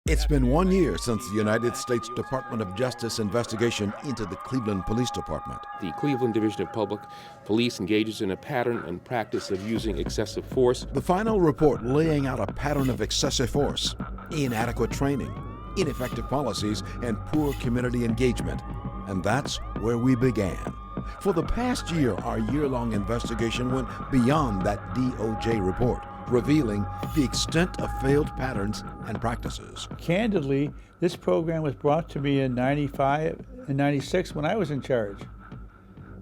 It's been 1 year since the United States Department of Justice investigation into the Cleveland Police Department. The Cleveland Division of Public Police engages in a pattern and practice of using excessive force. The final report laying out a pattern of excessive force, inadequate training, ineffective policies, and poor community engagement. And that's where we began. For the past year, our year-long investigation went beyond that DOJ report, revealing the extent of failed patterns and practices. Candidly, this program was brought to me in 95 and 96 when I was in charge,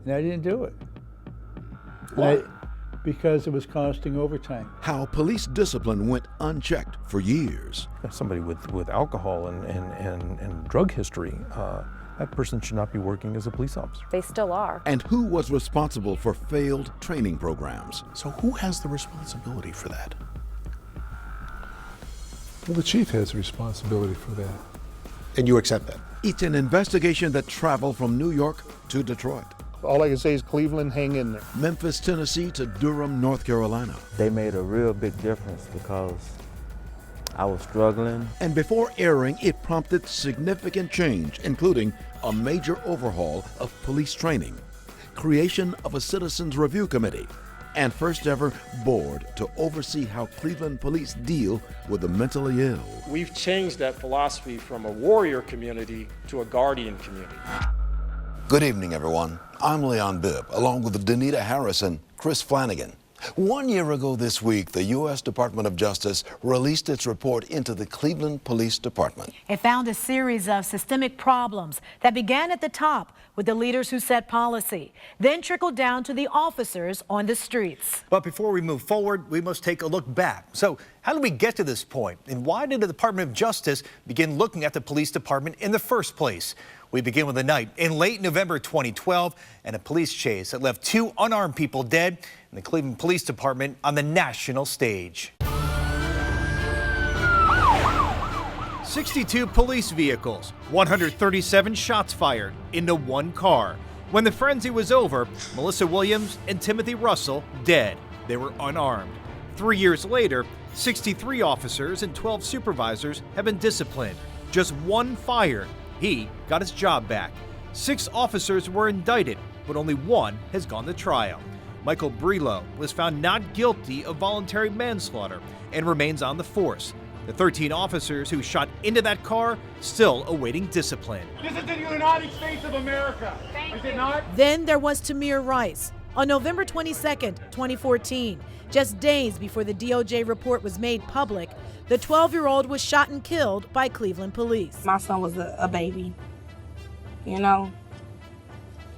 and I didn't do it. Why? Because it was costing overtime. How police discipline went unchecked for years. Somebody with alcohol and drug history, that person should not be working as a police officer. They still are. And who was responsible for failed training programs? So who has the responsibility for that? Well, the chief has responsibility for that. And you accept that? It's an investigation that traveled from New York to Detroit, All I can say is Cleveland, hang in there. Memphis, Tennessee to Durham, North Carolina. They made a real big difference because I was struggling. And before airing, it prompted significant change, including a major overhaul of police training, creation of a Citizens Review Committee, and first ever board to oversee how Cleveland police deal with the mentally ill. We've changed that philosophy from a warrior community to a guardian community. Good evening, everyone. I'm Leon Bibb, along with Danita Harris and Chris Flanagan. 1 year ago this week, the U.S. Department of Justice released its report into the Cleveland Police Department. It found a series of systemic problems that began at the top with the leaders who set policy, then trickled down to the officers on the streets. But before we move forward, we must take a look back. So how did we get to this point? And why did the Department of Justice begin looking at the police department in the first place? We begin with a night in late November 2012 and a police chase that left 2 unarmed people dead in the Cleveland Police Department on the national stage. 62 police vehicles, 137 shots fired into one car. When the frenzy was over, Melissa Williams and Timothy Russell dead. They were unarmed. 3 years later, 63 officers and 12 supervisors have been disciplined. Just 1 fired. He got his job back. 6 officers were indicted, but only 1 has gone to trial. Michael Brelo was found not guilty of voluntary manslaughter and remains on the force. The 13 officers who shot into that car still awaiting discipline. This is the United States of America, is it not? Then there was Tamir Rice. On November 22nd, 2014, just days before the DOJ report was made public, the 12-year-old was shot and killed by Cleveland police. My son was a baby,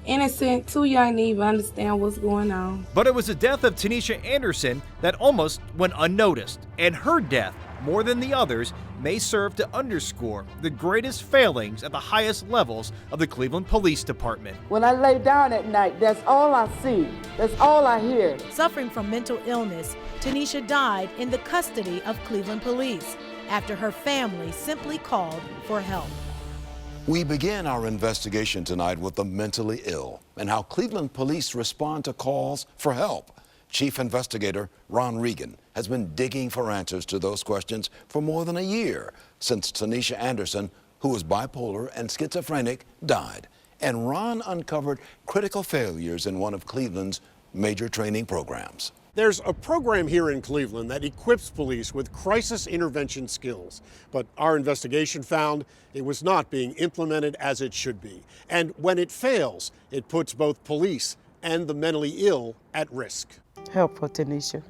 innocent, too young to even understand what's going on. But it was the death of Tanisha Anderson that almost went unnoticed, and her death, more than the others, may serve to underscore the greatest failings at the highest levels of the Cleveland Police Department. When I lay down at night, that's all I see. That's all I hear. Suffering from mental illness, Tanisha died in the custody of Cleveland police after her family simply called for help. We begin our investigation tonight with the mentally ill and how Cleveland police respond to calls for help. Chief Investigator Ron Regan has been digging for answers to those questions for more than a year since Tanisha Anderson, who was bipolar and schizophrenic, died. And Ron uncovered critical failures in one of Cleveland's major training programs. There's a program here in Cleveland that equips police with crisis intervention skills, but our investigation found it was not being implemented as it should be. And when it fails, it puts both police and the mentally ill at risk. Help for Tanisha.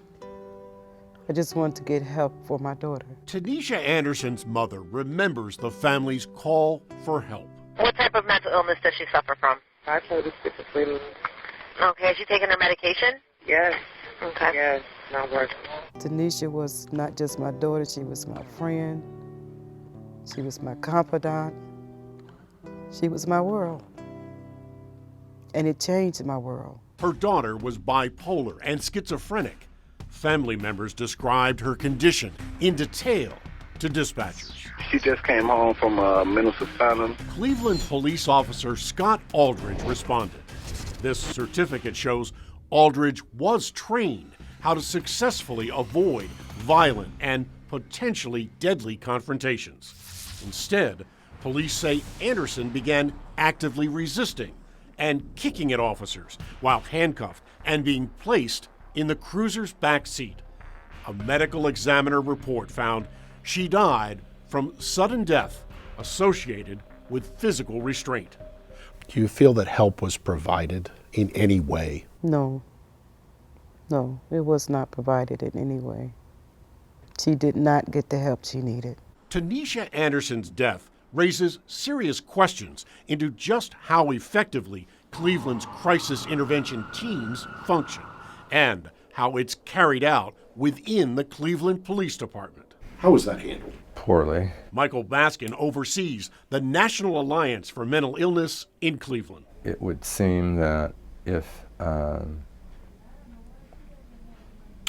I just want to get help for my daughter. Tanisha Anderson's mother remembers the family's call for help. What type of mental illness does she suffer from? Bipolar schizophrenia. Okay, is she taking her medication? Yes. Okay. Yes, not working. Tanisha was not just my daughter, she was my friend. She was my confidant. She was my world. And it changed my world. Her daughter was bipolar and schizophrenic. Family members described her condition in detail to dispatchers. She just came home from a mental asylum. Cleveland police officer Scott Aldridge responded. This certificate shows Aldridge was trained how to successfully avoid violent and potentially deadly confrontations. Instead, police say Anderson began actively resisting and kicking at officers while handcuffed and being placed in the cruiser's back seat. A medical examiner report found she died from sudden death associated with physical restraint. Do you feel that help was provided in any way? No. No, it was not provided in any way. She did not get the help she needed. Tanisha Anderson's death raises serious questions into just how effectively Cleveland's crisis intervention teams function and how it's carried out within the Cleveland Police Department. How was that handled? Poorly. Michael Baskin oversees the National Alliance for Mental Illness in Cleveland. It would seem that if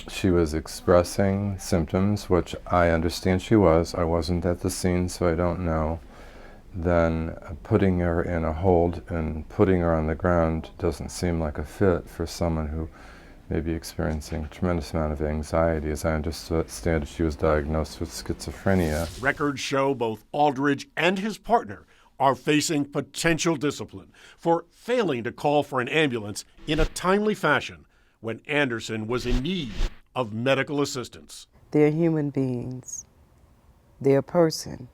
she was expressing symptoms, which I understand she was, I wasn't at the scene so I don't know, then putting her in a hold and putting her on the ground doesn't seem like a fit for someone who may be experiencing a tremendous amount of anxiety. As I understand, she was diagnosed with schizophrenia. Records show both Aldridge and his partner are facing potential discipline for failing to call for an ambulance in a timely fashion when Anderson was in need of medical assistance. They're human beings. They're a person,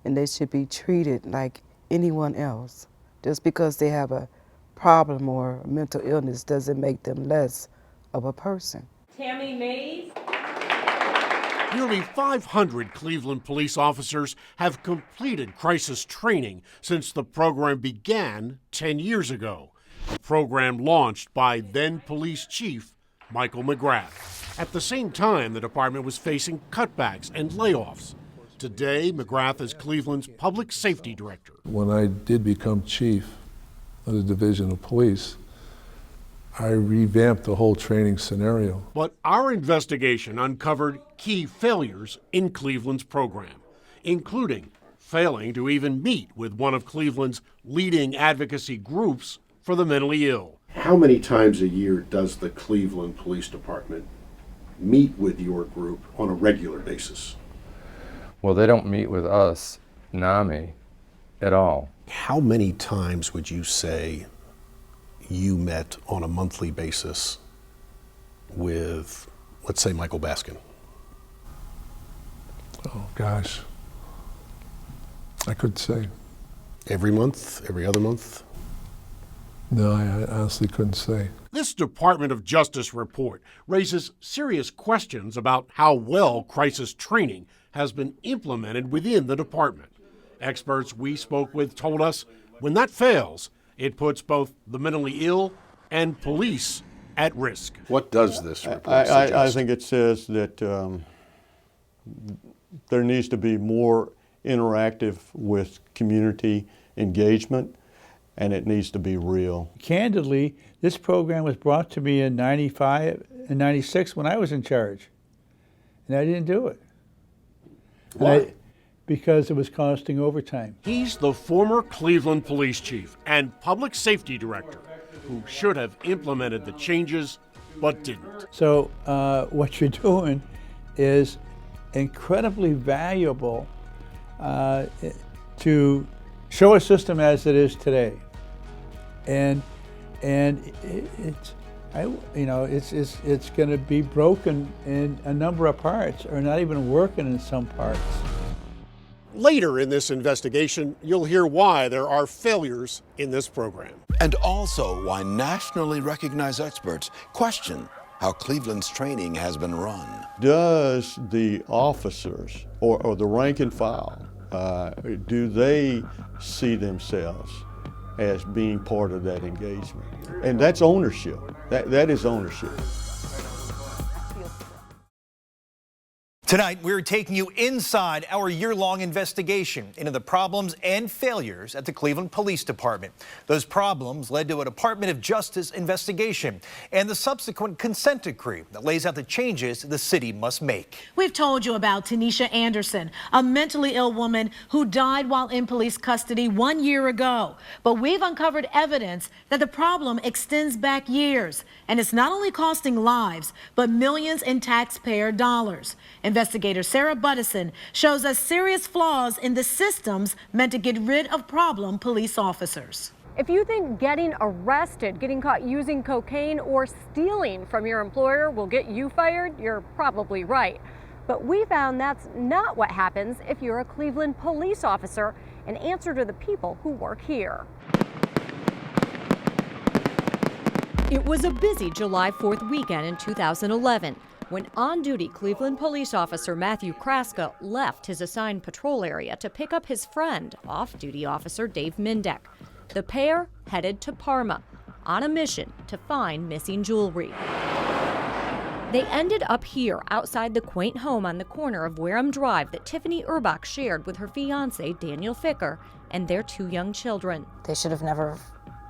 and they should be treated like anyone else. Just because they have a problem or mental illness doesn't make them less of a person. Tammy Mays. Nearly 500 Cleveland police officers have completed crisis training since the program began 10 years ago. A program launched by then police chief Michael McGrath. At the same time, the department was facing cutbacks and layoffs. Today, McGrath is Cleveland's public safety director. When I did become chief of the Division of Police, I revamped the whole training scenario. But our investigation uncovered key failures in Cleveland's program, including failing to even meet with one of Cleveland's leading advocacy groups for the mentally ill. How many times a year does the Cleveland Police Department meet with your group on a regular basis? Well, they don't meet with us, NAMI, at all. How many times would you say you met on a monthly basis with, let's say, Michael Baskin? Oh, gosh. I couldn't say. Every month? Every other month? No, I honestly couldn't say. This Department of Justice report raises serious questions about how well crisis training has been implemented within the department. Experts we spoke with told us when that fails, it puts both the mentally ill and police at risk. What does this report suggest? I think it says that there needs to be more interactive with community engagement, and it needs to be real. Candidly, this program was brought to me in 95 and 96 when I was in charge, and I didn't do it. Why? Because it was costing overtime. He's the former Cleveland police chief and public safety director who should have implemented the changes but didn't. So what you're doing is incredibly valuable to show a system as it is today, and it's going to be broken in a number of parts, or not even working in some parts. Later in this investigation, you'll hear why there are failures in this program. And also why nationally recognized experts question how Cleveland's training has been run. Does the officers or the rank and file, do they see themselves as being part of that engagement? And that's ownership. That is ownership. Tonight, we're taking you inside our year-long investigation into the problems and failures at the Cleveland Police Department. Those problems led to a Department of Justice investigation and the subsequent consent decree that lays out the changes the city must make. We've told you about Tanisha Anderson, a mentally ill woman who died while in police custody 1 year ago. But we've uncovered evidence that the problem extends back years, and it's not only costing lives, but millions in taxpayer dollars. Investigator Sarah Buttison shows us serious flaws in the systems meant to get rid of problem police officers. If you think getting arrested, getting caught using cocaine, or stealing from your employer will get you fired, you're probably right. But we found that's not what happens if you're a Cleveland police officer and answer to the people who work here. It was a busy July 4th weekend in 2011 when on-duty Cleveland police officer Matthew Kraska left his assigned patrol area to pick up his friend, off-duty officer Dave Mindek. The pair headed to Parma on a mission to find missing jewelry. They ended up here outside the quaint home on the corner of Wareham Drive that Tiffany Urbach shared with her fiancé Daniel Ficker and their 2 young children. They should have never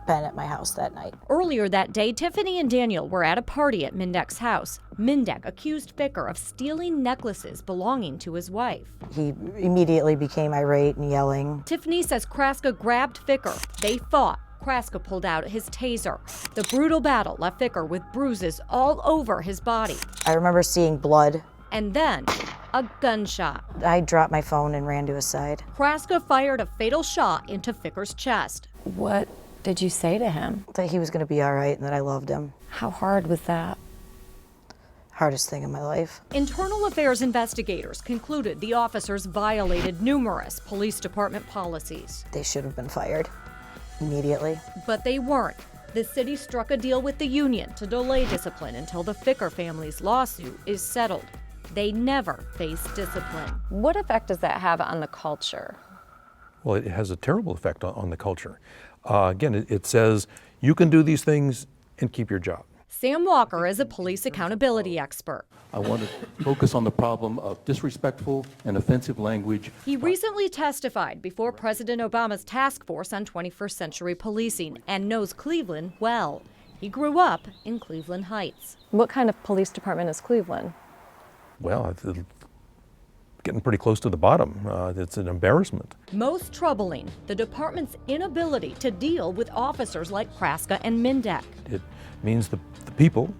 been at my house that night. Earlier that day, Tiffany and Daniel were at a party at Mindek's house. Mindek accused Ficker of stealing necklaces belonging to his wife. He immediately became irate and yelling. Tiffany says Kraska grabbed Ficker. They fought. Kraska pulled out his taser. The brutal battle left Ficker with bruises all over his body. I remember seeing blood. And then a gunshot. I dropped my phone and ran to his side. Kraska fired a fatal shot into Ficker's chest. What did you say to him? That he was going to be all right and that I loved him. How hard was that? Hardest thing in my life. Internal affairs investigators concluded the officers violated numerous police department policies. They should have been fired immediately. But they weren't. The city struck a deal with the union to delay discipline until the Ficker family's lawsuit is settled. They never faced discipline. What effect does that have on the culture? Well, it has a terrible effect on the culture. Again, it says you can do these things and keep your job. Sam Walker is a police accountability expert. I want to focus on the problem of disrespectful and offensive language. He recently testified before President Obama's task force on 21st century policing and knows Cleveland well. He grew up in Cleveland Heights. What kind of police department is Cleveland? Well, it's getting pretty close to the bottom. It's an embarrassment. Most troubling, the department's inability to deal with officers like Kraska and Mindek. It means the people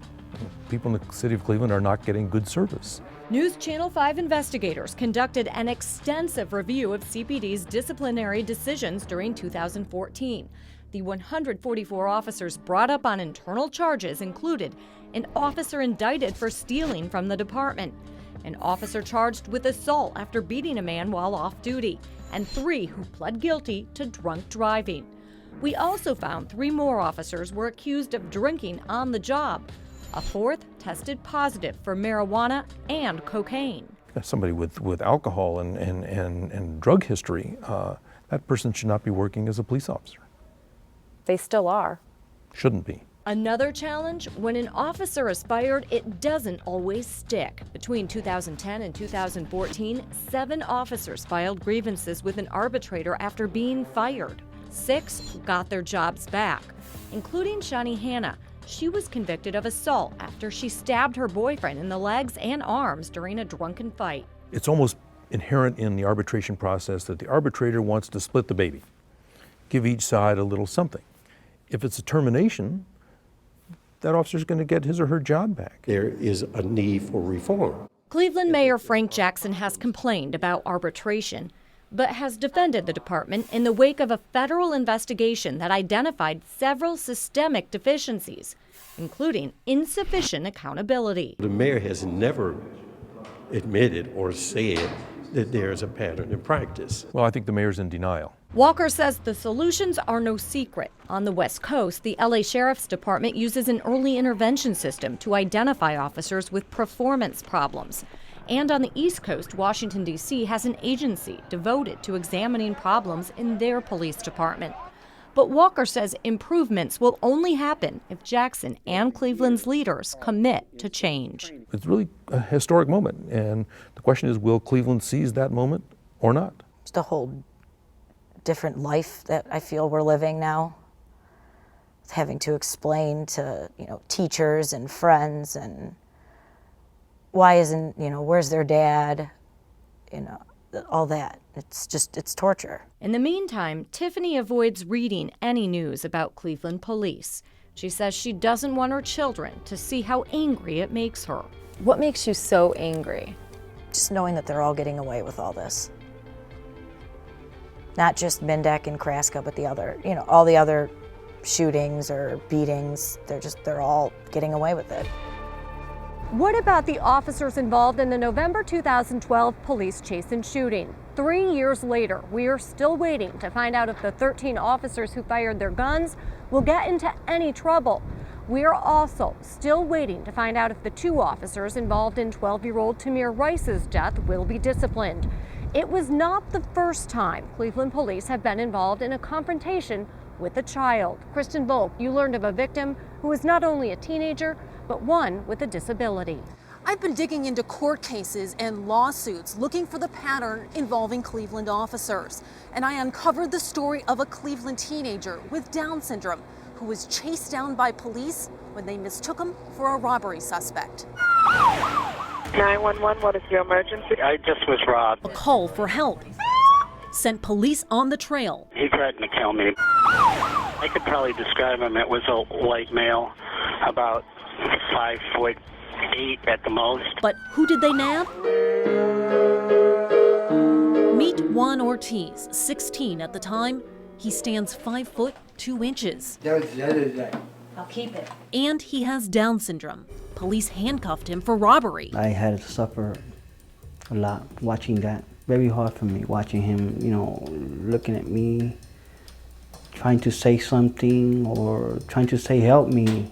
in the city of Cleveland are not getting good service. News Channel 5 investigators conducted an extensive review of CPD's disciplinary decisions during 2014. The 144 officers brought up on internal charges included an officer indicted for stealing from the department, an officer charged with assault after beating a man while off duty, and 3 who pled guilty to drunk driving. We also found 3 more officers were accused of drinking on the job. A 4th tested positive for marijuana and cocaine. Somebody with alcohol and drug history, that person should not be working as a police officer. They still are. Shouldn't be. Another challenge, when an officer is fired, it doesn't always stick. Between 2010 and 2014, 7 officers filed grievances with an arbitrator after being fired. 6 got their jobs back, including Shani Hanna. She was convicted of assault after she stabbed her boyfriend in the legs and arms during a drunken fight. It's almost inherent in the arbitration process that the arbitrator wants to split the baby, give each side a little something. If it's a termination, that officer's going to get his or her job back. There is a need for reform. Cleveland Mayor Frank Jackson has complained about arbitration, but has defended the department in the wake of a federal investigation that identified several systemic deficiencies, including insufficient accountability. The mayor has never admitted or said that there's a pattern in practice. Well, I think the mayor's in denial. Walker says the solutions are no secret. On the West Coast, the LA Sheriff's Department uses an early intervention system to identify officers with performance problems. And on the East Coast, Washington, D.C. has an agency devoted to examining problems in their police department. But Walker says improvements will only happen if Jackson and Cleveland's leaders commit to change. It's really a historic moment, and the question is, will Cleveland seize that moment or not? It's a whole different life that I feel we're living now. Having to explain to, teachers and friends and why isn't, where's their dad, all that. It's torture. In the meantime, Tiffany avoids reading any news about Cleveland police. She says she doesn't want her children to see how angry it makes her. What makes you so angry? just knowing that they're all getting away with all this. Not just Mindeck and Kraska, but the other, all the other shootings or beatings, they're all getting away with it. What about the officers involved in the November 2012 police chase and shooting? 3 years later, we are still waiting to find out if the 13 officers who fired their guns will get into any trouble. We are also still waiting to find out if the 2 officers involved in 12-year-old Tamir Rice's death will be disciplined. It was not the first time Cleveland police have been involved in a confrontation with a child. Kristen Volk, you learned of a victim who is not only a teenager, but one with a disability. I've been digging into court cases and lawsuits looking for the pattern involving Cleveland officers. And I uncovered the story of a Cleveland teenager with Down syndrome who was chased down by police when they mistook him for a robbery suspect. 911, what is your emergency? I just was robbed. A call for help sent police on the trail. He threatened to kill me. I could probably describe him. It was a white male, about 5'8" at the most. But who did they nab? Meet Juan Ortiz, 16 at the time. He stands 5'2". I'll keep it. And he has Down syndrome. Police handcuffed him for robbery. I had to suffer a lot watching that. Very hard for me watching him, looking at me, trying to say something or trying to say help me,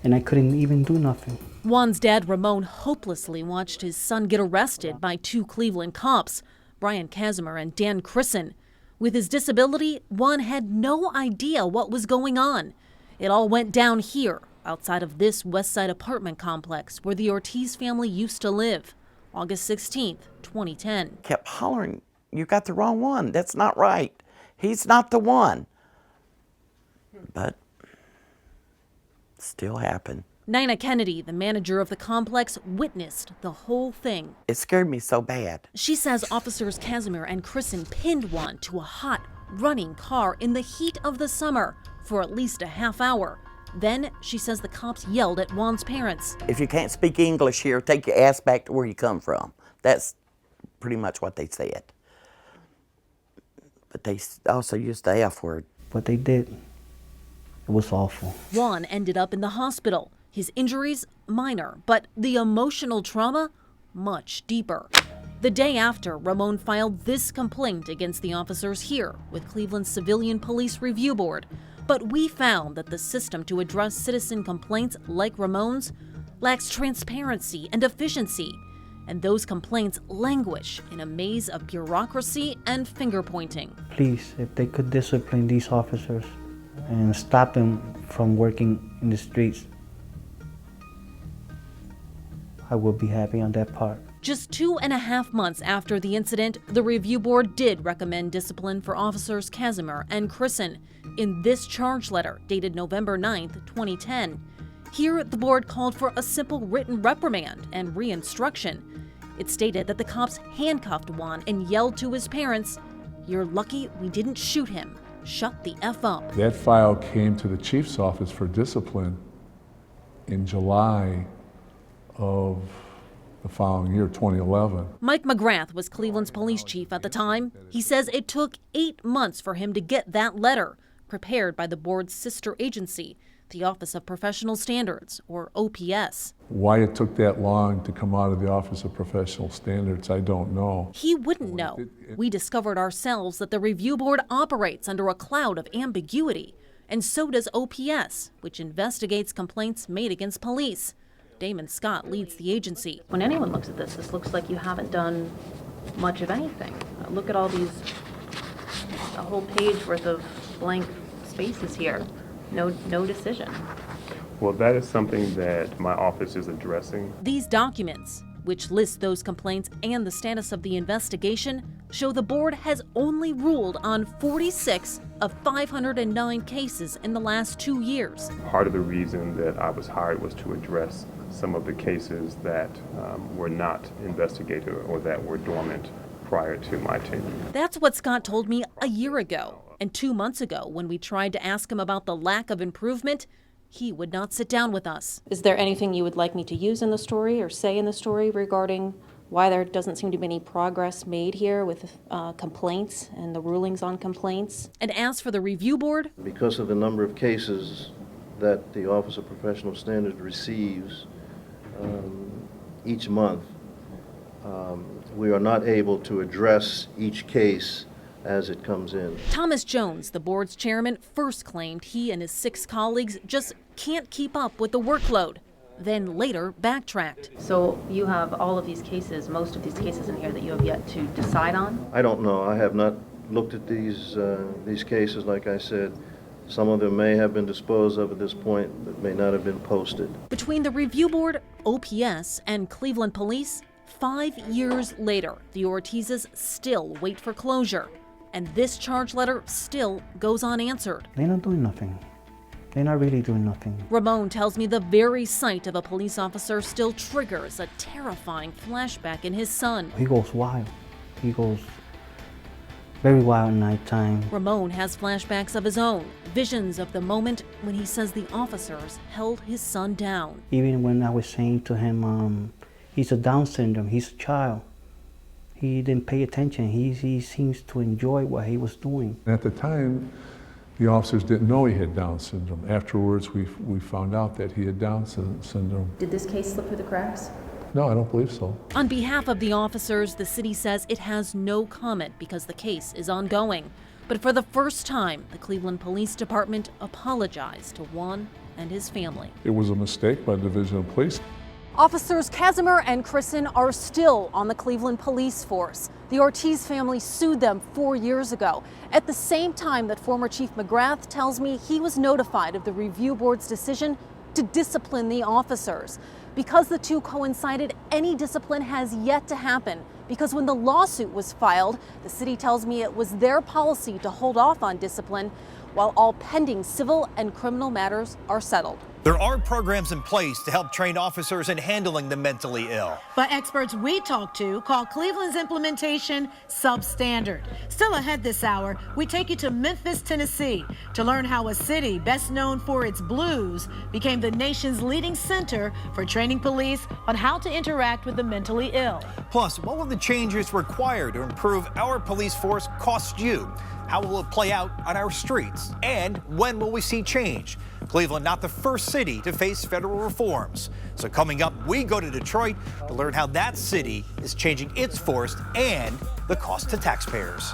and I couldn't even do nothing. Juan's dad, Ramon, hopelessly watched his son get arrested by 2 Cleveland cops, Brian Casimir and Dan Crisson. With his disability, Juan had no idea what was going on. It all went down here, outside of this West Side apartment complex where the Ortiz family used to live. August 16th, 2010. Kept hollering, "You got the wrong one. That's not right. He's not the one." But still happened. Nina Kennedy, the manager of the complex, witnessed the whole thing. It scared me so bad. She says officers Casimir and Crisson pinned Juan to a hot, running car in the heat of the summer for at least a half hour. Then she says the cops yelled at Juan's parents. "If you can't speak English here, take your ass back to where you come from." That's pretty much what they said. But they also used the F word. What they did, it was awful. Juan ended up in the hospital. His injuries, minor, but the emotional trauma, much deeper. The day after, Ramon filed this complaint against the officers here with Cleveland's Civilian Police Review Board. But we found that the system to address citizen complaints like Ramon's lacks transparency and efficiency, and those complaints languish in a maze of bureaucracy and finger-pointing. Please, if they could discipline these officers and stop them from working in the streets, I will be happy on that part. Just 2.5 months after the incident, the review board did recommend discipline for officers Casimir and Crisson in this charge letter dated November 9th, 2010. Here, the board called for a simple written reprimand and re-instruction. It stated that the cops handcuffed Juan and yelled to his parents, "You're lucky we didn't shoot him. Shut the F up." That file came to the chief's office for discipline in July of the following year, 2011. Mike McGrath was Cleveland's police chief at the time. He says it took 8 months for him to get that letter, prepared by the board's sister agency, the Office of Professional Standards, or OPS. Why it took that long to come out of the Office of Professional Standards, I don't know. He wouldn't know. We discovered ourselves that the review board operates under a cloud of ambiguity, and so does OPS, which investigates complaints made against police. Damon Scott leads the agency. When anyone looks at this looks like you haven't done much of anything. Look at all these, a whole page worth of blank spaces here. No decision. Well, that is something that my office is addressing. These documents, which list those complaints and the status of the investigation, show the board has only ruled on 46 of 509 cases in the last 2 years. Part of the reason that I was hired was to address some of the cases that were not investigated or that were dormant prior to my tenure. That's what Scott told me a year ago. And 2 months ago, when we tried to ask him about the lack of improvement, he would not sit down with us. Is there anything you would like me to use in the story or say in the story regarding why there doesn't seem to be any progress made here with complaints and the rulings on complaints. And as for the review board, because of the number of cases that the Office of Professional Standards receives each month, we are not able to address each case as it comes in. Thomas Jones, the board's chairman, first claimed he and his 6 colleagues just can't keep up with the workload, then later backtracked. So you have all of these cases, most of these cases in here that you have yet to decide on? I don't know. I have not looked at these cases. Like I said, some of them may have been disposed of at this point, but may not have been posted. Between the review board, OPS, and Cleveland Police, 5 years later, the Ortizes still wait for closure. And this charge letter still goes unanswered. They're not doing nothing. They're not really doing nothing. Ramon tells me the very sight of a police officer still triggers a terrifying flashback in his son. He goes wild. He goes very wild at nighttime. Ramon has flashbacks of his own, visions of the moment when he says the officers held his son down. Even when I was saying to him, he's a Down syndrome, he's a child. He didn't pay attention. He seems to enjoy what he was doing. At the time, the officers didn't know he had Down syndrome. Afterwards, we found out that he had Down syndrome. Did this case slip through the cracks? No, I don't believe so. On behalf of the officers, the city says it has no comment because the case is ongoing. But for the first time, the Cleveland Police Department apologized to Juan and his family. It was a mistake by the Division of Police. Officers Casimir and Kristen are still on the Cleveland police force. The Ortiz family sued them 4 years ago, at the same time that former Chief McGrath tells me he was notified of the review board's decision to discipline the officers. Because the two coincided, any discipline has yet to happen, because when the lawsuit was filed, the city tells me it was their policy to hold off on discipline while all pending civil and criminal matters are settled. There are programs in place to help train officers in handling the mentally ill. But experts we talked to call Cleveland's implementation substandard. Still ahead this hour, we take you to Memphis, Tennessee to learn how a city best known for its blues became the nation's leading center for training police on how to interact with the mentally ill. Plus, what will the changes required to improve our police force cost you? How will it play out on our streets? And when will we see change? Cleveland not the first city to face federal reforms. So coming up, we go to Detroit to learn how that city is changing its force and the cost to taxpayers.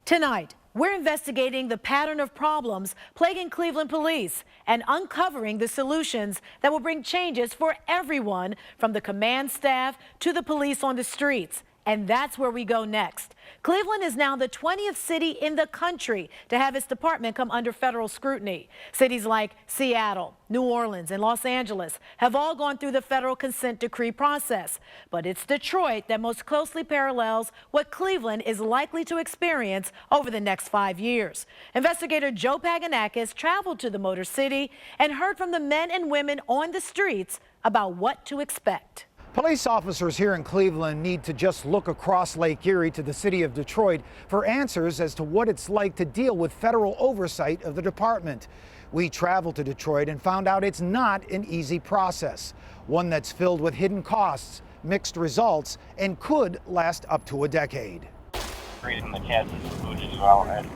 Tonight, we're investigating the pattern of problems plaguing Cleveland police and uncovering the solutions that will bring changes for everyone from the command staff to the police on the streets. And that's where we go next. Cleveland is now the 20th city in the country to have its department come under federal scrutiny. Cities like Seattle, New Orleans, and Los Angeles have all gone through the federal consent decree process. But it's Detroit that most closely parallels what Cleveland is likely to experience over the next 5 years. Investigator Joe Paganakis traveled to the Motor City and heard from the men and women on the streets about what to expect. Police officers here in Cleveland need to just look across Lake Erie to the city of Detroit for answers as to what it's like to deal with federal oversight of the department. We traveled to Detroit and found out it's not an easy process, one that's filled with hidden costs, mixed results, and could last up to a decade.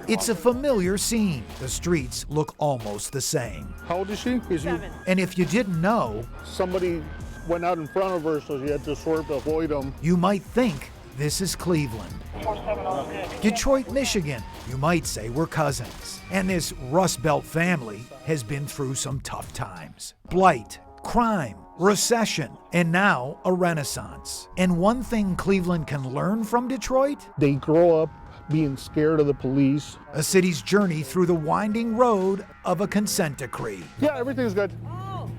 It's a familiar scene. The streets look almost the same. How old is she? 7. And if you didn't know, Somebody went out in front of her, so she had to swerve to avoid them. you might think this is Cleveland. Detroit, Michigan, you might say we're cousins. And this Rust Belt family has been through some tough times. Blight, crime, recession, and now a renaissance. And one thing Cleveland can learn from Detroit? They grow up being scared of the police. A city's journey through the winding road of a consent decree. Yeah, everything's good.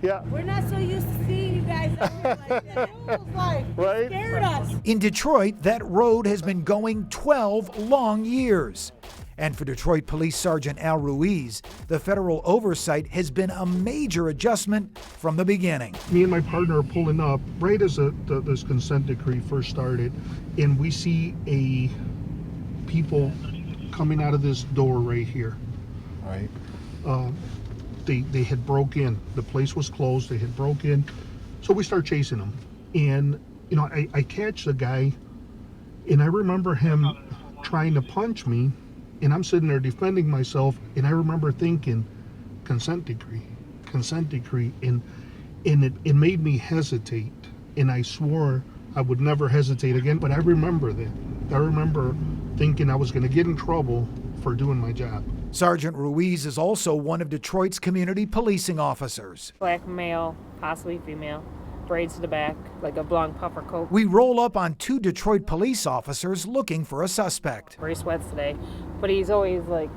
Yeah. We're not so used to seeing you guys like that. It was like, Right? scared us. In Detroit, that road has been going 12 long years. And for Detroit Police Sergeant Al Ruiz, the federal oversight has been a major adjustment from the beginning. Me and my partner are pulling up right as this consent decree first started, and we see people coming out of this door right here. Right. They had broke in. The place was closed. They had broke in. So we start chasing him. And, you know, I catch the guy, and I remember him trying to punch me, and I'm sitting there defending myself, and I remember thinking, consent decree, and it made me hesitate, and I swore I would never hesitate again. But I remember that. I remember thinking I was going to get in trouble for doing my job. Sergeant Ruiz is also one of Detroit's community policing officers. Black male, possibly female, braids to the back, like a blonde puffer coat. We roll up on 2 Detroit police officers looking for a suspect. He sweats today, but he's always like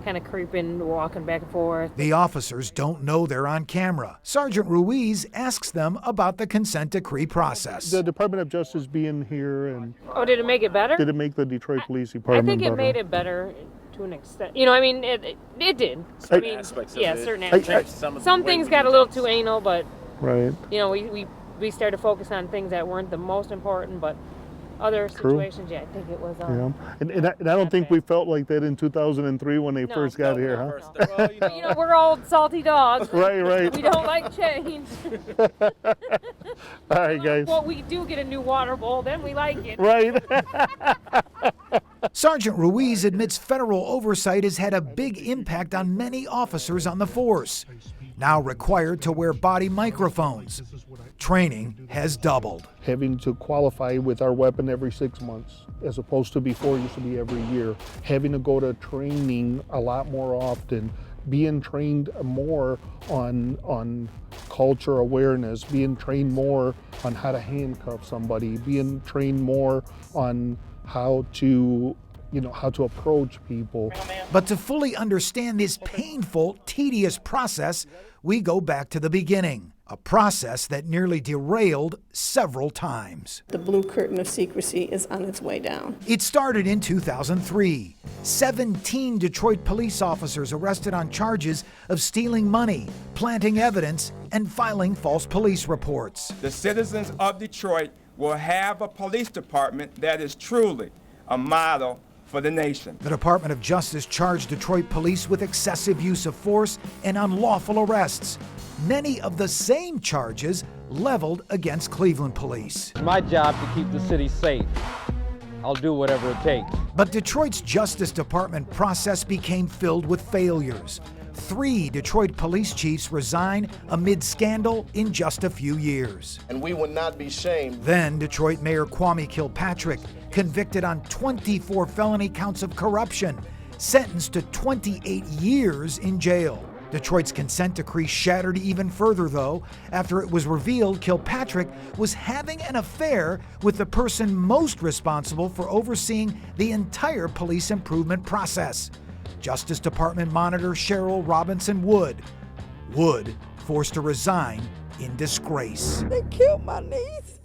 kind of creeping, walking back and forth. The officers don't know they're on camera. Sergeant Ruiz asks them about the consent decree process. The Department of Justice being here, and Oh, did it make it better? did it make the Detroit Police I Department think it better? made it better to an extent. You know, I mean, it did. I mean, yeah, certain aspects. Some things got a little too anal, but Right. you know, we started to focus on things that weren't the most important, but other True. situations, yeah, I think it was. Yeah, and I don't think we felt like that in 2003 when they first got here, huh? But, you know, we're old salty dogs. Right. We don't like change. All right, guys. Well, we do get a new water bowl, then we like it. Right. Sergeant Ruiz admits federal oversight has had a big impact on many officers on the force, now required to wear body microphones. Training has doubled. Having to qualify with our weapon every 6 months, as opposed to before it used to be every year. Having to go to training a lot more often, being trained more on culture awareness, being trained more on how to handcuff somebody, being trained more on how to approach people. But to fully understand this painful, tedious process, we go back to the beginning, a process that nearly derailed several times. The blue curtain of secrecy is on its way down. It started in 2003. 17 Detroit police officers arrested on charges of stealing money, planting evidence, and filing false police reports. The citizens of Detroit will have a police department that is truly a model for the nation. The Department of Justice charged Detroit police with excessive use of force and unlawful arrests. Many of the same charges leveled against Cleveland police. It's my job to keep the city safe. I'll do whatever it takes. But Detroit's Justice Department process became filled with failures. 3 Detroit police chiefs resign amid scandal in just a few years. And we will not be shamed. Then Detroit Mayor Kwame Kilpatrick, convicted on 24 felony counts of corruption, sentenced to 28 years in jail. Detroit's consent decree shattered even further, though, after it was revealed Kilpatrick was having an affair with the person most responsible for overseeing the entire police improvement process. Justice Department Monitor Cheryl Robinson Wood forced to resign in disgrace. They killed my niece.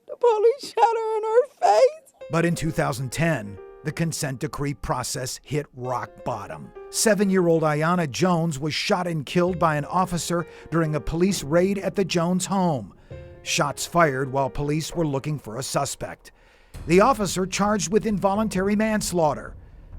The police shot her in her face. But in 2010, the consent decree process hit rock bottom. 7-year-old Ayanna Jones was shot and killed by an officer during a police raid at the Jones home. Shots fired while police were looking for a suspect. The officer charged with involuntary manslaughter.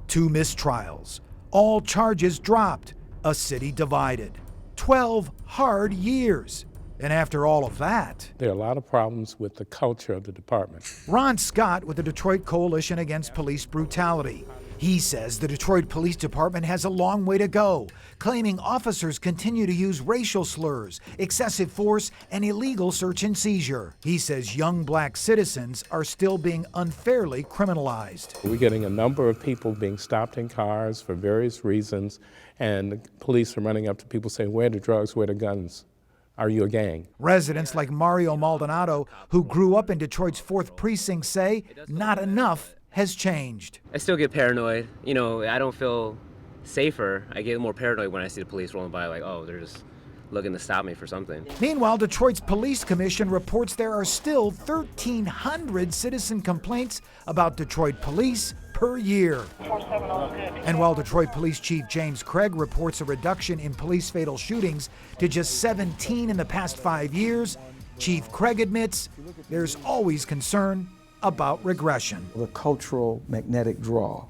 2 mistrials. All charges dropped. A city divided. 12 hard years. And after all of that, there are a lot of problems with the culture of the department. Ron Scott with the Detroit Coalition Against Police Brutality. He says the Detroit Police Department has a long way to go, claiming officers continue to use racial slurs, excessive force, and illegal search and seizure. He says young black citizens are still being unfairly criminalized. We're getting a number of people being stopped in cars for various reasons, and the police are running up to people saying, "Where are the drugs, where are the guns? Are you a gang?" Residents like Mario Maldonado, who grew up in Detroit's 4th Precinct, say not enough has changed. I still get paranoid. You know, I don't feel safer. I get more paranoid when I see the police rolling by like, oh, they're just looking to stop me for something. Meanwhile, Detroit's Police Commission reports there are still 1,300 citizen complaints about Detroit police per year. And while Detroit Police Chief James Craig reports a reduction in police fatal shootings to just 17 in the past 5 years, Chief Craig admits there's always concern about regression. The cultural magnetic draw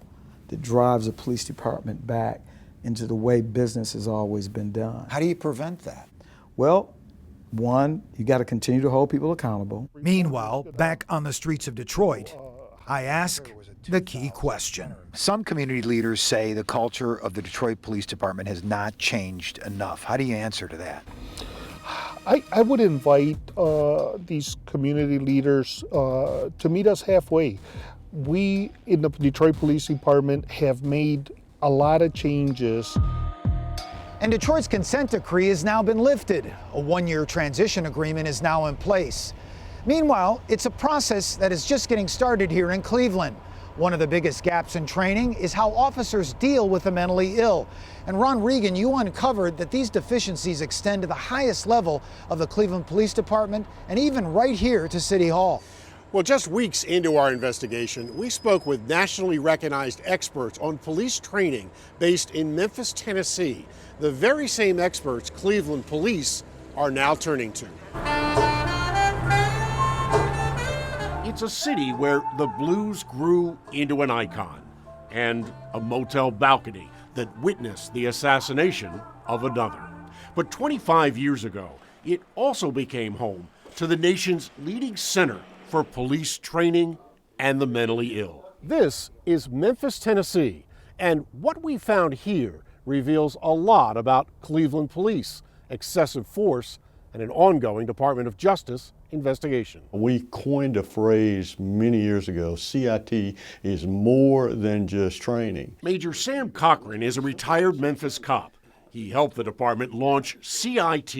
that drives a police department back into the way business has always been done. How do you prevent that? Well, One, you got to continue to hold people accountable. Meanwhile, back on the streets of Detroit, I ask the key question. Some community leaders say the culture of the Detroit Police Department has not changed enough. How do you answer to that? I would invite these community leaders to meet us halfway. We in the Detroit Police Department have made a lot of changes. And Detroit's consent decree has now been lifted. A one-year transition agreement is now in place. Meanwhile, it's a process that is just getting started here in Cleveland. One of the biggest gaps in training is how officers deal with the mentally ill. And Ron Regan, you uncovered that these deficiencies extend to the highest level of the Cleveland Police Department and even right here to City Hall. Well, just weeks into our investigation, we spoke with nationally recognized experts on police training based in Memphis, Tennessee, the very same experts Cleveland police are now turning to. It's a city where the blues grew into an icon and a motel balcony that witnessed the assassination of another. But 25 years ago, it also became home to the nation's leading center for police training and the mentally ill. This is Memphis, Tennessee, and what we found here reveals a lot about Cleveland police, excessive force, and an ongoing Department of Justice investigation. We coined a phrase many years ago, CIT is more than just training. Major Sam Cochran is a retired Memphis cop. He helped the department launch CIT,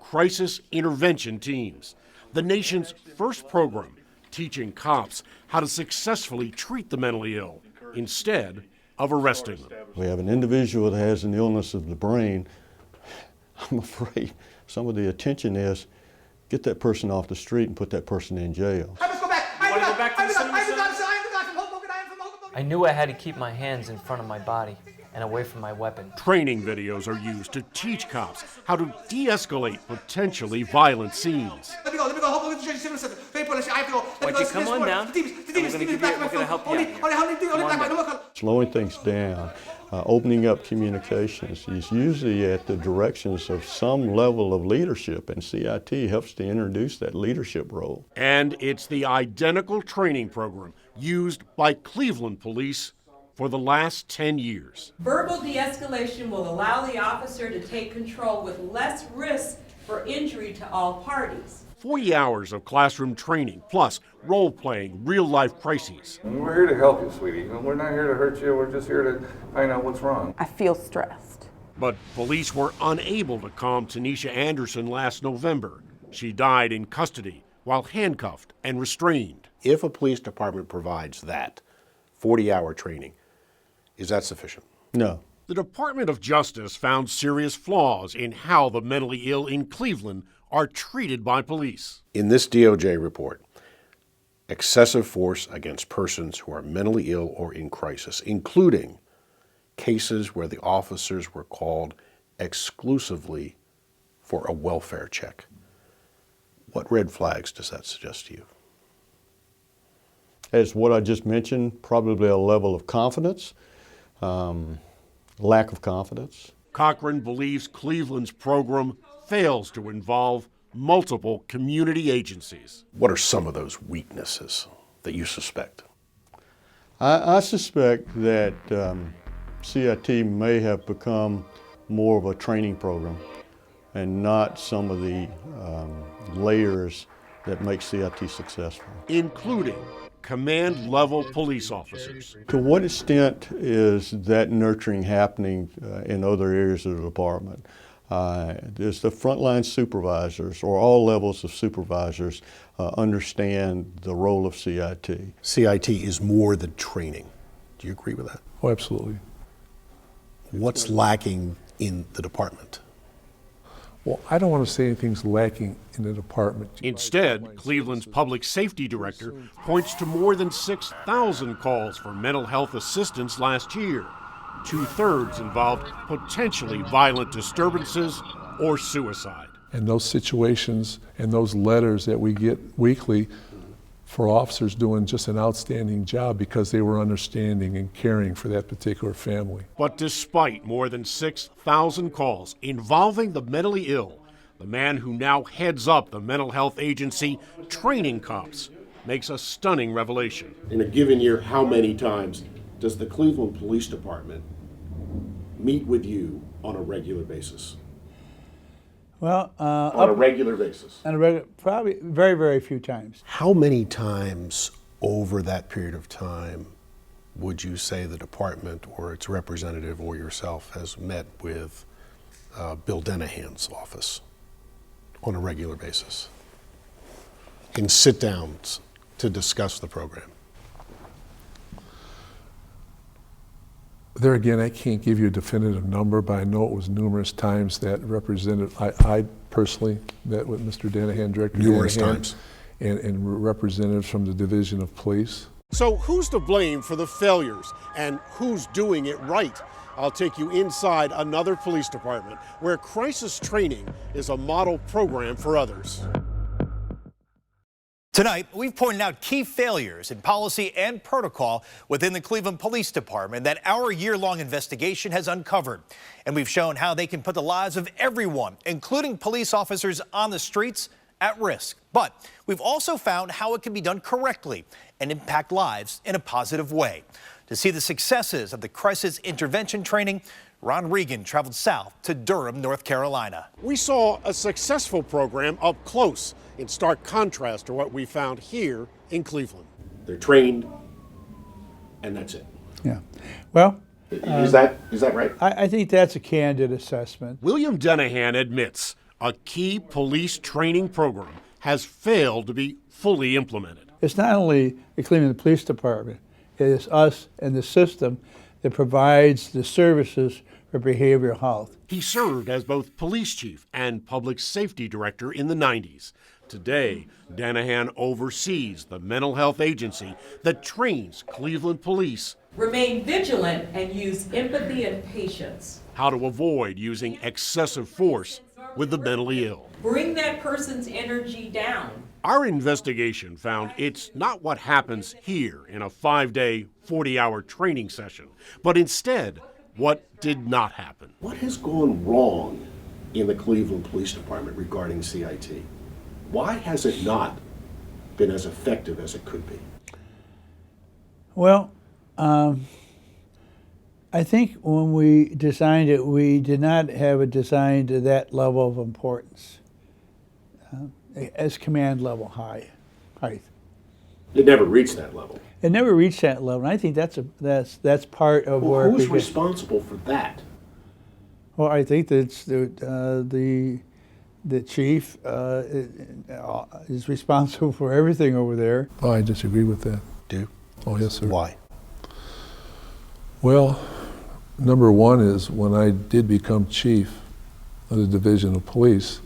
Crisis Intervention Teams, the nation's first program teaching cops how to successfully treat the mentally ill instead of arresting them. We have an individual that has an illness of the brain. I'm afraid some of the attention is get that person off the street and put that person in jail. I knew I had to keep my hands in front of my body and away from my weapon. Training videos are used to teach cops how to de-escalate potentially violent scenes. Why'd you come on down? We're gonna help you out. Slowing things down, opening up communications is usually at the directions of some level of leadership, and CIT helps to introduce that leadership role. And it's the identical training program used by Cleveland police for the last 10 years. Verbal de-escalation will allow the officer to take control with less risk for injury to all parties. 40 hours of classroom training, plus role-playing real-life crises. We're here to help you, sweetie. We're not here to hurt you. We're just here to find out what's wrong. I feel stressed. But police were unable to calm Tanisha Anderson last November. She died in custody while handcuffed and restrained. If a police department provides that 40-hour training, is that sufficient? No. The Department of Justice found serious flaws in how the mentally ill in Cleveland are treated by police. In this DOJ report, excessive force against persons who are mentally ill or in crisis, including cases where the officers were called exclusively for a welfare check. What red flags does that suggest to you? As what I just mentioned, probably a level of confidence, lack of confidence. Cochran believes Cleveland's program fails to involve multiple community agencies. What are some of those weaknesses that you suspect? I suspect that CIT may have become more of a training program and not some of the layers that make CIT successful. Including command-level police officers. To what extent is that nurturing happening in other areas of the department? Does the frontline supervisors or all levels of supervisors understand the role of CIT? CIT is more than training. Do you agree with that? Oh, absolutely. What's lacking in the department? Well, I don't want to say anything's lacking in the department. Instead, Cleveland's public safety director points to more than 6,000 calls for mental health assistance last year. 2/3 involved potentially violent disturbances or suicide. And those situations and those letters that we get weekly for officers doing just an outstanding job because they were understanding and caring for that particular family. But despite more than 6,000 calls involving the mentally ill, the man who now heads up the mental health agency training cops, makes a stunning revelation. In a given year, how many times does the Cleveland Police Department meet with you on a regular basis? Well, on a regular basis? Probably very, very few times. How many times over that period of time would you say the department or its representative or yourself has met with Bill Denahan's office on a regular basis in sit-downs to discuss the program? There again, I can't give you a definitive number, but I know it was numerous times that I personally met with Mr. Denahan, Director Numerous Denahan, times. And representatives from the Division of Police. So who's to blame for the failures and who's doing it right? I'll take you inside another police department where crisis training is a model program for others. Tonight, we've pointed out key failures in policy and protocol within the Cleveland Police Department that our year-long investigation has uncovered. And we've shown how they can put the lives of everyone, including police officers on the streets, at risk. But we've also found how it can be done correctly and impact lives in a positive way. To see the successes of the crisis intervention training, Ron Regan traveled south to Durham, North Carolina. We saw a successful program up close, in stark contrast to what we found here in Cleveland. They're trained, and that's it. Yeah. Well, is that right? I think that's a candid assessment. William Denahan admits a key police training program has failed to be fully implemented. It's not only the Cleveland Police Department, it is us and the system that provides the services for behavioral health. He served as both police chief and public safety director in the 90s. Today, Denahan oversees the mental health agency that trains Cleveland police. Remain vigilant and use empathy and patience. How to avoid using excessive force with the mentally ill. Bring that person's energy down. Our investigation found it's not what happens here in a 5-day, 40-hour training session, but instead what did not happen. What has gone wrong in the Cleveland Police Department regarding CIT? Why has it not been as effective as it could be? Well, I think when we designed it, we did not have it designed to that level of importance, as command level height. It never reached that level. It never reached that level, and I think that's part of where. Who's responsible for that? Well, I think that's the chief is responsible for everything over there. Oh, I disagree with that. Do you? Oh, yes, sir. Why? Well, number one is when I did become chief of the Division of Police,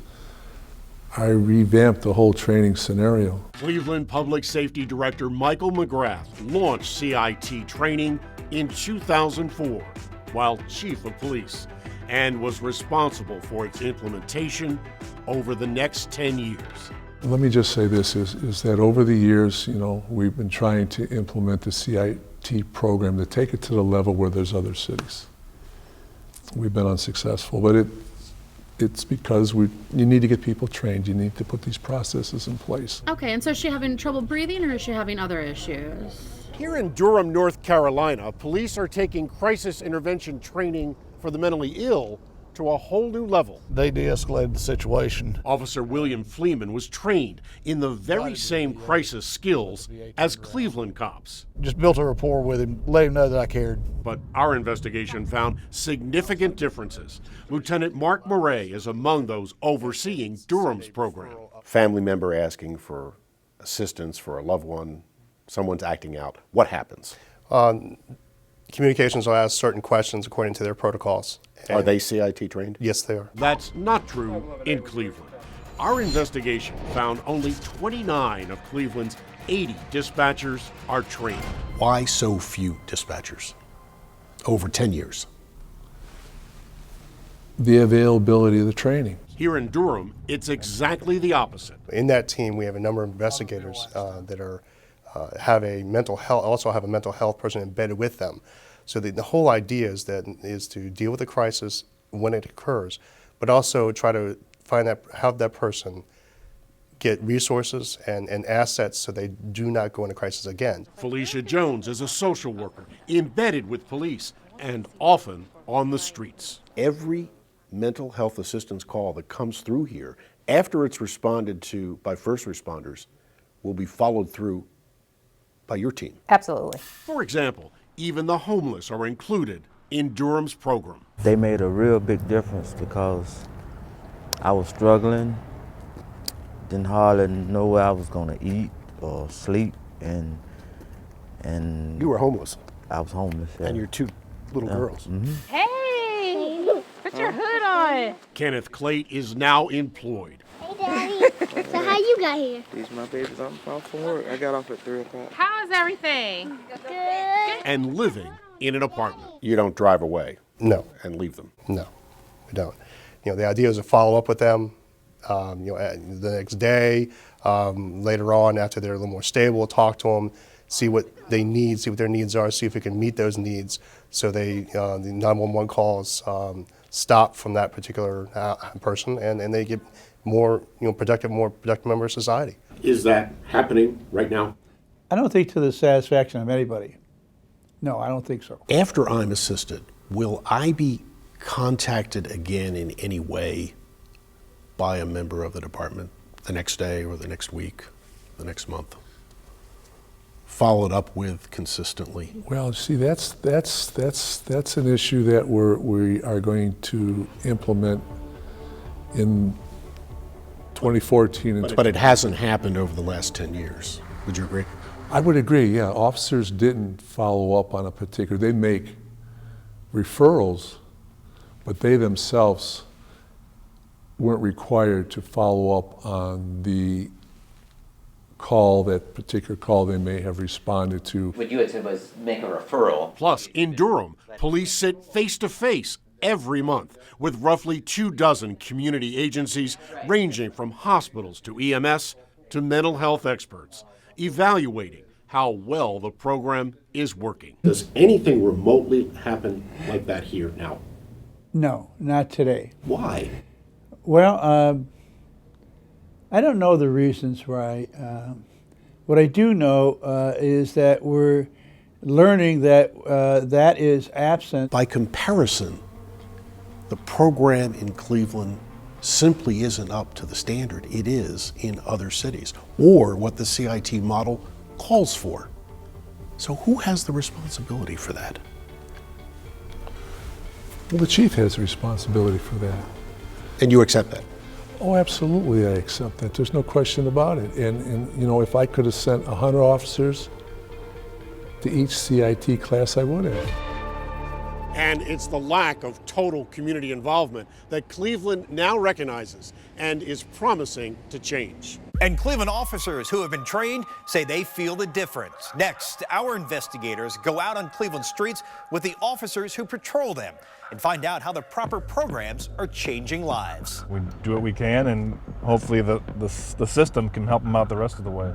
I revamped the whole training scenario. Cleveland Public Safety Director Michael McGrath launched CIT training in 2004 while chief of police and was responsible for its implementation over the next 10 years. Let me just say this, is that over the years, we've been trying to implement the CIT program to take it to the level where there's other cities. We've been unsuccessful, but it's because you need to get people trained. You need to put these processes in place. Okay, and so is she having trouble breathing or is she having other issues? Here in Durham, North Carolina, police are taking crisis intervention training for the mentally ill to a whole new level. They de-escalated the situation. Officer William Fleeman was trained in the very same crisis skills as Cleveland cops. Just built a rapport with him, let him know that I cared. But our investigation found significant differences. Lieutenant Mark Murray is among those overseeing Durham's program. Family member asking for assistance for a loved one, someone's acting out. What happens? Communications will ask certain questions according to their protocols. Are they CIT trained? Yes, they are. That's not true in Cleveland. Our investigation found only 29 of Cleveland's 80 dispatchers are trained. Why so few dispatchers? Over 10 years. The availability of the training. Here in Durham, it's exactly the opposite. In that team, we have a number of investigators that are have a mental health person embedded with them. So the whole idea is to deal with the crisis when it occurs, but also try to have that person get resources and assets so they do not go into crisis again. Felicia Jones is a social worker embedded with police and often on the streets. Every mental health assistance call that comes through here, after it's responded to by first responders, will be followed through by your team. Absolutely. For example, even the homeless are included in Durham's program. They made a real big difference because I was struggling, didn't hardly know where I was going to eat or sleep, and You were homeless. I was homeless. Yeah. And your two little girls. Mm-hmm. Hey, put your hood on. Kenneth Clate is now employed. Hey, Daddy. So how you got here? These are my babies. I'm off from work. I got off at 3 o'clock. How is everything? Good. And living in an apartment. You don't drive away. No. And leave them. No, we don't. The idea is to follow up with them, the next day, later on after they're a little more stable, talk to them, see what they need, see what their needs are, see if we can meet those needs, so the 911 calls stop from that particular person, and they get more productive member of society. Is that happening right now? I don't think to the satisfaction of anybody. No, I don't think so. After I'm assisted, will I be contacted again in any way by a member of the department the next day or the next week, the next month? Followed up with consistently? Well, see, that's an issue that we are going to implement in 2014. But it hasn't happened over the last 10 years. Would you agree? I would agree, yeah. Officers didn't follow up on a particular, they make referrals, but they themselves weren't required to follow up on the call, that particular call they may have responded to. What you had said was make a referral. Plus, in Durham, police sit face-to-face every month with roughly 24 community agencies ranging from hospitals to EMS to mental health experts, evaluating how well the program is working. Does anything remotely happen like that here now? No, not today. Why? Well, I don't know the reasons why. What I do know is that we're learning that that is absent. By comparison, the program in Cleveland simply isn't up to the standard it is in other cities, or what the CIT model calls for. So who has the responsibility for that? Well, the chief has a responsibility for that. And you accept that? Oh, absolutely, I accept that. There's no question about it. And if I could have sent 100 officers to each CIT class, I would have. And it's the lack of total community involvement that Cleveland now recognizes and is promising to change. And Cleveland officers who have been trained say they feel the difference. Next, our investigators go out on Cleveland streets with the officers who patrol them and find out how the proper programs are changing lives. We do what we can, and hopefully the system can help them out the rest of the way.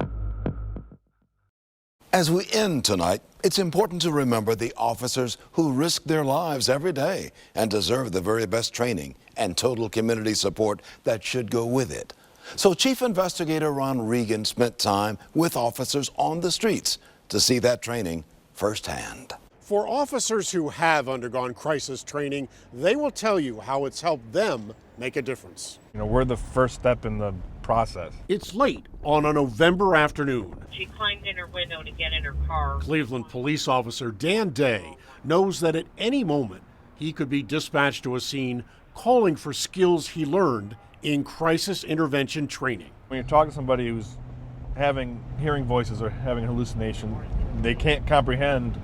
As we end tonight, it's important to remember the officers who risk their lives every day and deserve the very best training and total community support that should go with it. So Chief Investigator Ron Regan spent time with officers on the streets to see that training firsthand. For officers who have undergone crisis training, they will tell you how it's helped them make a difference. We're the first step in the process. It's late on a November afternoon. She climbed in her window to get in her car. Cleveland police officer Dan Day knows that at any moment he could be dispatched to a scene calling for skills he learned in crisis intervention training. When you're talking to somebody who's hearing voices or having hallucination, they can't comprehend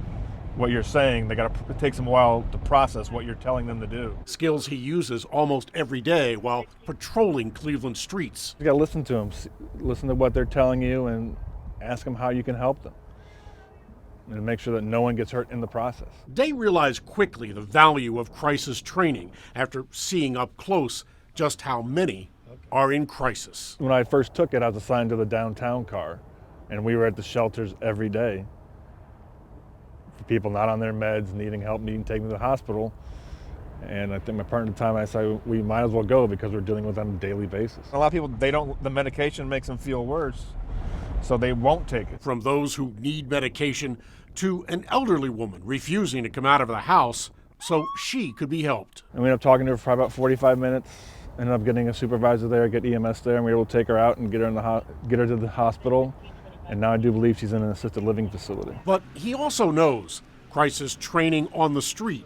what you're saying. It takes them a while to process what you're telling them to do. Skills he uses almost every day while patrolling Cleveland streets. You gotta listen to them, listen to what they're telling you, and ask them how you can help them, and make sure that no one gets hurt in the process. Day realized quickly the value of crisis training after seeing up close just how many are in crisis. When I first took it, I was assigned to the downtown car, and we were at the shelters every day. For people not on their meds, needing help, needing taken to the hospital. And I think my partner at the time, I said, we might as well go because we're dealing with them on a daily basis. A lot of people, the medication makes them feel worse, so they won't take it. From those who need medication to an elderly woman refusing to come out of the house so she could be helped. And we ended up talking to her for about 45 minutes, ended up getting a supervisor there, get EMS there, and we were able to take her out and get her to the hospital. And now I do believe she's in an assisted living facility. But he also knows crisis training on the street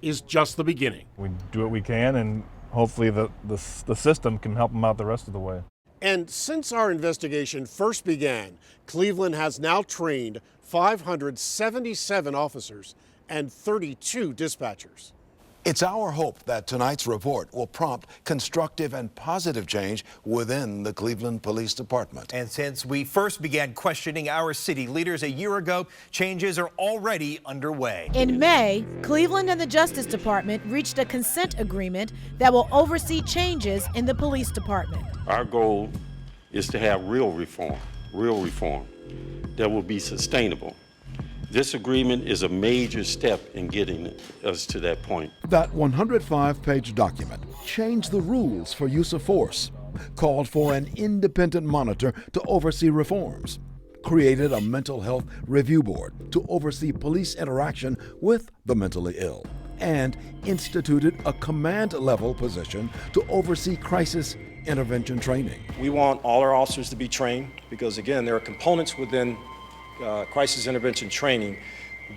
is just the beginning. We do what we can, and hopefully the system can help them out the rest of the way. And since our investigation first began, Cleveland has now trained 577 officers and 32 dispatchers. It's our hope that tonight's report will prompt constructive and positive change within the Cleveland Police Department. And since we first began questioning our city leaders a year ago, changes are already underway. In May, Cleveland and the Justice Department reached a consent agreement that will oversee changes in the police department. Our goal is to have real reform that will be sustainable. This agreement is a major step in getting us to that point. That 105-page document changed the rules for use of force, called for an independent monitor to oversee reforms, created a mental health review board to oversee police interaction with the mentally ill, and instituted a command-level position to oversee crisis intervention training. We want all our officers to be trained because, again, there are components within crisis intervention training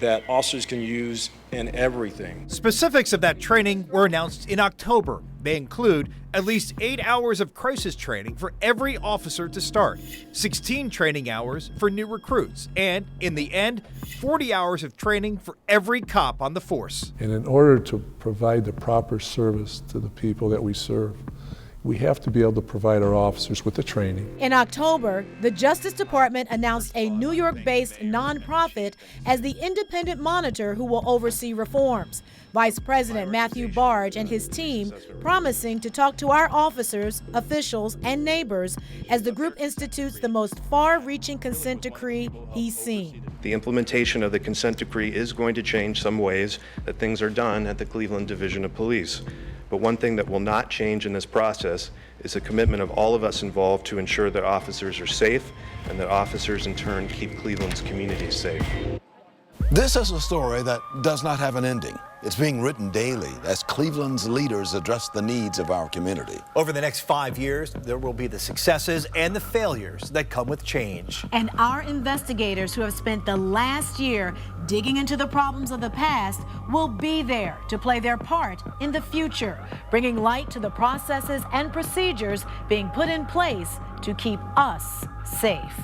that officers can use in everything. Specifics of that training were announced in October. They include at least 8 hours of crisis training for every officer to start, 16 training hours for new recruits, and in the end, 40 hours of training for every cop on the force. And in order to provide the proper service to the people that we serve, we have to be able to provide our officers with the training. In October, the Justice Department announced a New York-based nonprofit as the independent monitor who will oversee reforms. Vice President Matthew Barge and his team promising to talk to our officers, officials, and neighbors as the group institutes the most far-reaching consent decree he's seen. The implementation of the consent decree is going to change some ways that things are done at the Cleveland Division of Police. But one thing that will not change in this process is the commitment of all of us involved to ensure that officers are safe and that officers in turn keep Cleveland's communities safe. This is a story that does not have an ending. It's being written daily as Cleveland's leaders address the needs of our community. Over the next 5 years, there will be the successes and the failures that come with change. And our investigators who have spent the last year digging into the problems of the past will be there to play their part in the future, bringing light to the processes and procedures being put in place to keep us safe.